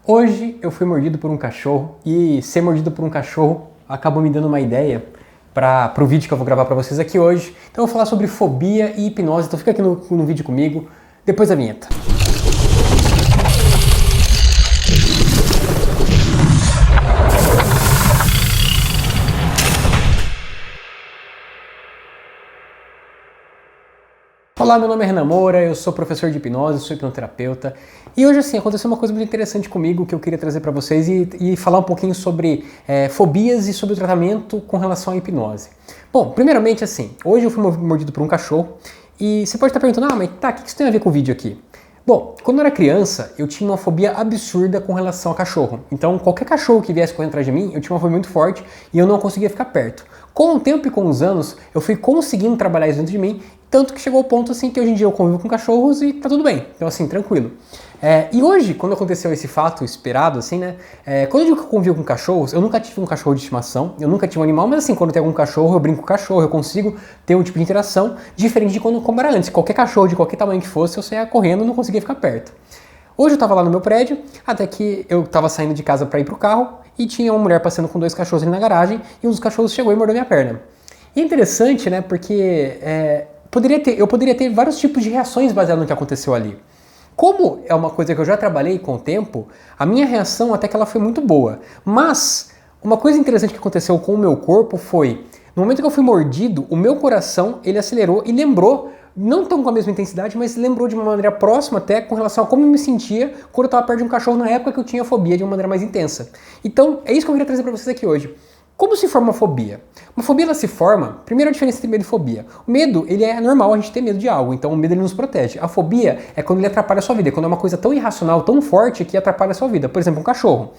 Hoje eu fui mordido por um cachorro e ser mordido por um cachorro acabou me dando uma ideia para o vídeo que eu vou gravar para vocês aqui hoje. Então eu vou falar sobre fobia e hipnose, então fica aqui no vídeo comigo, depois da vinheta. Olá, meu nome é Renan Moura, eu sou professor de hipnose, sou hipnoterapeuta e hoje assim aconteceu uma coisa muito interessante comigo que eu queria trazer para vocês e falar um pouquinho sobre fobias e sobre o tratamento com relação à hipnose. Bom, primeiramente assim, hoje eu fui mordido por um cachorro e você pode estar perguntando, mas tá, o que isso tem a ver com o vídeo aqui? Bom, quando eu era criança, eu tinha uma fobia absurda com relação a cachorro. Então, qualquer cachorro que viesse correndo atrás de mim, eu tinha uma fobia muito forte e eu não conseguia ficar perto. Com o tempo e com os anos, eu fui conseguindo trabalhar isso dentro de mim, tanto que chegou ao ponto assim que hoje em dia eu convivo com cachorros e tá tudo bem. Então, assim, tranquilo. E hoje, quando aconteceu esse fato esperado, assim, né? Quando eu digo que eu convivo com cachorros, eu nunca tive um cachorro de estimação, eu nunca tive um animal, mas assim, quando tem algum cachorro, eu brinco com o cachorro, eu consigo ter um tipo de interação diferente de como era antes. Qualquer cachorro, de qualquer tamanho que fosse, eu saía correndo e não conseguia ficar perto. Hoje eu tava lá no meu prédio, até que eu tava saindo de casa para ir pro carro e tinha uma mulher passando com dois cachorros ali na garagem e um dos cachorros chegou e mordeu minha perna. E é interessante, né, porque eu poderia ter vários tipos de reações baseadas no que aconteceu ali. Como é uma coisa que eu já trabalhei com o tempo, a minha reação até que ela foi muito boa. Mas uma coisa interessante que aconteceu com o meu corpo foi, no momento que eu fui mordido, o meu coração ele acelerou e lembrou, não tão com a mesma intensidade, mas lembrou de uma maneira próxima até com relação a como eu me sentia quando eu estava perto de um cachorro na época que eu tinha fobia de uma maneira mais intensa. Então é isso que eu queria trazer para vocês aqui hoje. Como se forma uma fobia? Uma fobia ela se forma, primeiro a diferença entre medo e fobia. O medo, ele é normal a gente ter medo de algo, então o medo ele nos protege. A fobia é quando ele atrapalha a sua vida, quando é uma coisa tão irracional, tão forte que atrapalha a sua vida. Por exemplo, um cachorro.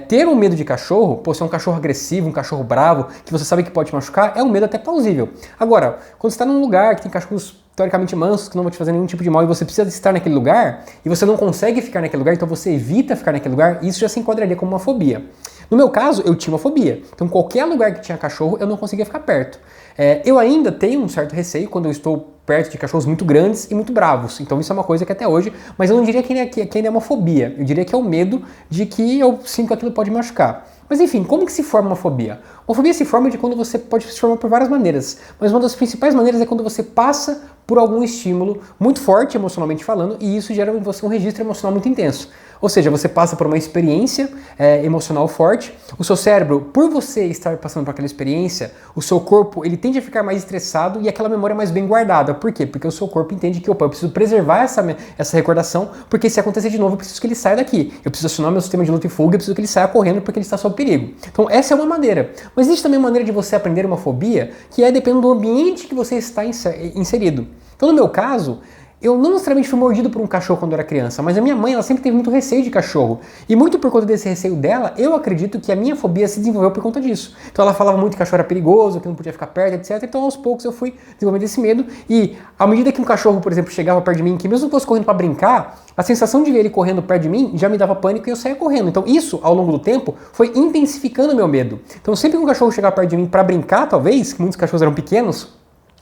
Ter um medo de cachorro, se é um cachorro agressivo, um cachorro bravo, que você sabe que pode te machucar, é um medo até plausível. Agora, quando você está num lugar que tem cachorros teoricamente mansos, que não vão te fazer nenhum tipo de mal e você precisa estar naquele lugar, e você não consegue ficar naquele lugar, então você evita ficar naquele lugar, isso já se enquadraria como uma fobia. No meu caso, eu tinha uma fobia. Então, qualquer lugar que tinha cachorro, eu não conseguia ficar perto. Eu ainda tenho um certo receio quando eu estou perto de cachorros muito grandes e muito bravos. Então, isso é uma coisa que até hoje... Mas eu não diria que ainda é uma fobia. Eu diria que é o medo de que eu sinto que aquilo pode me machucar. Mas enfim, como que se forma uma fobia? Uma fobia se forma de quando você pode se formar por várias maneiras. Mas uma das principais maneiras é quando você passa por algum estímulo muito forte, emocionalmente falando, e isso gera em você um registro emocional muito intenso. Ou seja, você passa por uma experiência emocional forte, o seu cérebro, por você estar passando por aquela experiência, o seu corpo ele tende a ficar mais estressado e aquela memória mais bem guardada. Por quê? Porque o seu corpo entende que, eu preciso preservar essa recordação, porque se acontecer de novo, eu preciso que ele saia daqui. Eu preciso acionar meu sistema de luta e fuga, eu preciso que ele saia correndo porque ele está sob perigo. Então essa é uma maneira. Mas existe também uma maneira de você aprender uma fobia, que é dependendo do ambiente que você está inserido. Então no meu caso, eu não necessariamente fui mordido por um cachorro quando eu era criança, mas a minha mãe ela sempre teve muito receio de cachorro. E muito por conta desse receio dela, eu acredito que a minha fobia se desenvolveu por conta disso. Então ela falava muito que cachorro era perigoso, que não podia ficar perto, etc. Então aos poucos eu fui desenvolvendo esse medo. E à medida que um cachorro, por exemplo, chegava perto de mim, que mesmo que eu fosse correndo para brincar, a sensação de ver ele correndo perto de mim já me dava pânico e eu saía correndo. Então isso, ao longo do tempo, foi intensificando o meu medo. Então sempre que um cachorro chegava perto de mim para brincar, talvez, que muitos cachorros eram pequenos,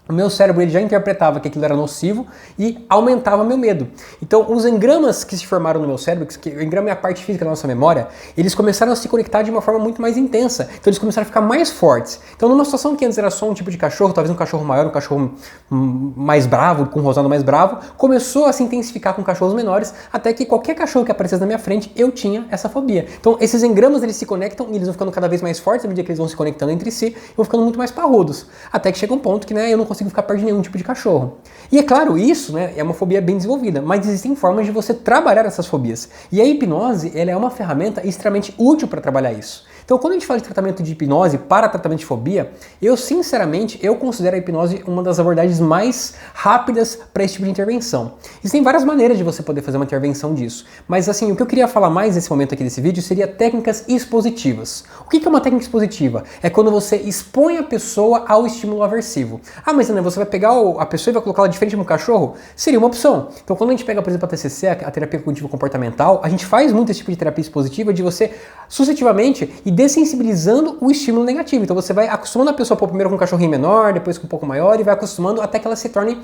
o meu cérebro ele já interpretava que aquilo era nocivo e aumentava meu medo. Então, os engramas que se formaram no meu cérebro, que o engrama é a parte física da nossa memória, eles começaram a se conectar de uma forma muito mais intensa. Então, eles começaram a ficar mais fortes. Então, numa situação que antes era só um tipo de cachorro, talvez um cachorro maior, um cachorro mais bravo, com um rosado mais bravo, começou a se intensificar com cachorros menores, até que qualquer cachorro que aparecesse na minha frente, eu tinha essa fobia. Então, esses engramas, eles se conectam e eles vão ficando cada vez mais fortes à medida que eles vão se conectando entre si, e vão ficando muito mais parrudos. Até que chega um ponto que, eu não consigo ficar perto de nenhum tipo de cachorro. E é claro, isso é uma fobia bem desenvolvida, mas existem formas de você trabalhar essas fobias. E a hipnose ela é uma ferramenta extremamente útil para trabalhar isso. Então, quando a gente fala de tratamento de hipnose para tratamento de fobia, sinceramente, eu considero a hipnose uma das abordagens mais rápidas para esse tipo de intervenção. Existem várias maneiras de você poder fazer uma intervenção disso, mas assim, o que eu queria falar mais nesse momento aqui desse vídeo seria técnicas expositivas. O que é uma técnica expositiva? É quando você expõe a pessoa ao estímulo aversivo. Ah, mas você vai pegar a pessoa e vai colocá-la de frente para um cachorro? Seria uma opção. Então, quando a gente pega, por exemplo, a TCC, a terapia cognitivo-comportamental, a gente faz muito esse tipo de terapia expositiva de você, suscetivamente, dessensibilizando o estímulo negativo. Então você vai acostumando a pessoa primeiro com um cachorrinho menor, depois com um pouco maior, e vai acostumando até que ela se torne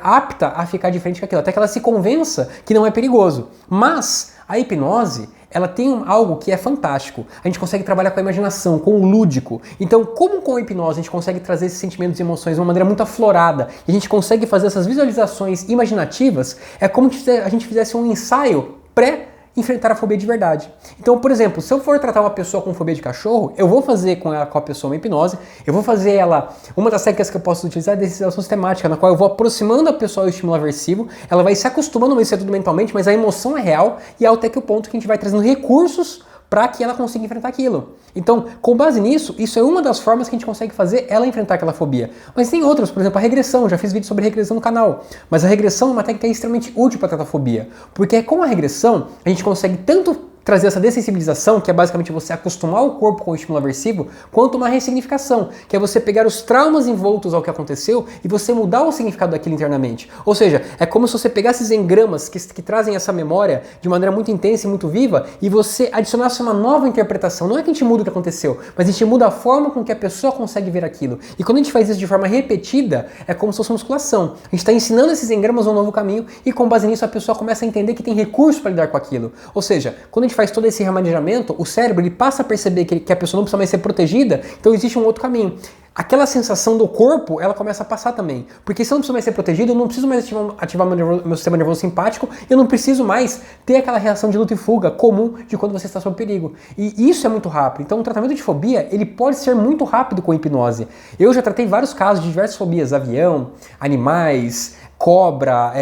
apta a ficar de frente com aquilo, até que ela se convença que não é perigoso. Mas a hipnose, ela tem algo que é fantástico. A gente consegue trabalhar com a imaginação, com o lúdico. Então, como com a hipnose a gente consegue trazer esses sentimentos e emoções de uma maneira muito aflorada, e a gente consegue fazer essas visualizações imaginativas, é como se a gente fizesse um ensaio pré-enfrentar a fobia de verdade. Então, por exemplo, se eu for tratar uma pessoa com fobia de cachorro, eu vou fazer com a pessoa uma hipnose, eu vou fazer ela, uma das técnicas que eu posso utilizar é a dessensibilização sistemática, na qual eu vou aproximando a pessoa ao estímulo aversivo, ela vai se acostumando, não vai ser tudo mentalmente, mas a emoção é real, e é até que o ponto que a gente vai trazendo recursos para que ela consiga enfrentar aquilo. Então, com base nisso, isso é uma das formas que a gente consegue fazer ela enfrentar aquela fobia. Mas tem outras, por exemplo, a regressão. Já fiz vídeo sobre regressão no canal. Mas a regressão é uma técnica extremamente útil para tratar a fobia. Porque com a regressão, a gente consegue tanto trazer essa dessensibilização, que é basicamente você acostumar o corpo com o estímulo aversivo, quanto uma ressignificação, que é você pegar os traumas envoltos ao que aconteceu e você mudar o significado daquilo internamente. Ou seja, é como se você pegasse esses engramas que trazem essa memória de maneira muito intensa e muito viva e você adicionasse uma nova interpretação. Não é que a gente muda o que aconteceu, mas a gente muda a forma com que a pessoa consegue ver aquilo. E quando a gente faz isso de forma repetida, é como se fosse musculação. A gente está ensinando esses engramas a um novo caminho e com base nisso a pessoa começa a entender que tem recurso para lidar com aquilo. Ou seja, quando a gente faz todo esse remanejamento, o cérebro ele passa a perceber que a pessoa não precisa mais ser protegida, então existe um outro caminho. Aquela sensação do corpo, ela começa a passar também. Porque se eu não preciso mais ser protegido, eu não preciso mais ativar meu sistema nervoso simpático, eu não preciso mais ter aquela reação de luta e fuga comum de quando você está sob perigo. E isso é muito rápido. Então o tratamento de fobia, ele pode ser muito rápido com hipnose. Eu já tratei vários casos de diversas fobias, avião, animais, cobra,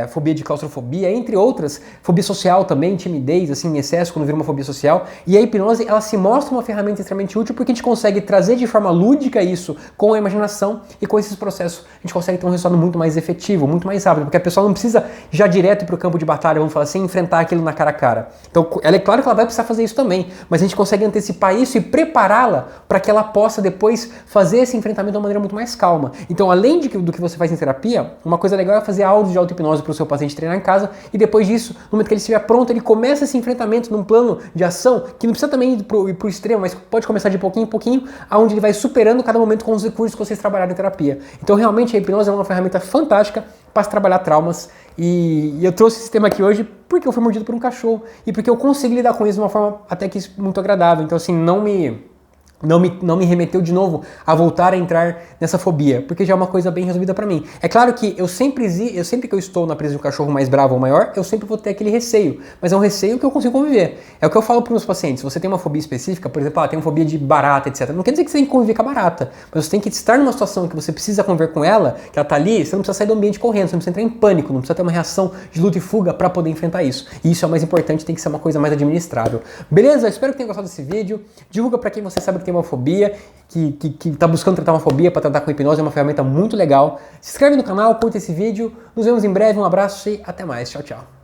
fobia de claustrofobia, entre outras, fobia social também, timidez, assim, em excesso, quando vira uma fobia social. E a hipnose, ela se mostra uma ferramenta extremamente útil porque a gente consegue trazer de forma lúdica isso com a imaginação e com esses processos a gente consegue ter um resultado muito mais efetivo, muito mais rápido, porque a pessoa não precisa já direto para o campo de batalha, vamos falar assim, enfrentar aquilo na cara a cara. Então, é claro que ela vai precisar fazer isso também, mas a gente consegue antecipar isso e prepará-la para que ela possa depois fazer esse enfrentamento de uma maneira muito mais calma. Então, além do que você faz em terapia, uma coisa legal é fazer áudio de auto-hipnose para o seu paciente treinar em casa e depois disso, no momento que ele estiver pronto, ele começa esse enfrentamento num plano de ação que não precisa também ir para o extremo, mas pode começar de pouquinho em pouquinho, aonde ele vai superando cada momento com os recursos que vocês trabalharam em terapia. Então, realmente, a hipnose é uma ferramenta fantástica para se trabalhar traumas e eu trouxe esse tema aqui hoje porque eu fui mordido por um cachorro e porque eu consegui lidar com isso de uma forma até que muito agradável. Então, assim, não me remeteu de novo a voltar a entrar nessa fobia, porque já é uma coisa bem resolvida pra mim. É claro que eu sempre que eu estou na presença de um cachorro mais bravo ou maior, eu sempre vou ter aquele receio, mas é um receio que eu consigo conviver. É o que eu falo para meus pacientes, se você tem uma fobia específica, por exemplo, tem uma fobia de barata, etc. Não quer dizer que você tem que conviver com a barata, mas você tem que estar numa situação que você precisa conviver com ela, que ela tá ali, você não precisa sair do ambiente correndo, você não precisa entrar em pânico, não precisa ter uma reação de luta e fuga para poder enfrentar isso. E isso é o mais importante, tem que ser uma coisa mais administrável. Beleza? Eu espero que tenha gostado desse vídeo. Divulga para quem você sabe que tem uma fobia, que está buscando tratar uma fobia para tratar com hipnose, é uma ferramenta muito legal. Se inscreve no canal, curta esse vídeo, nos vemos em breve, um abraço e até mais, tchau, tchau.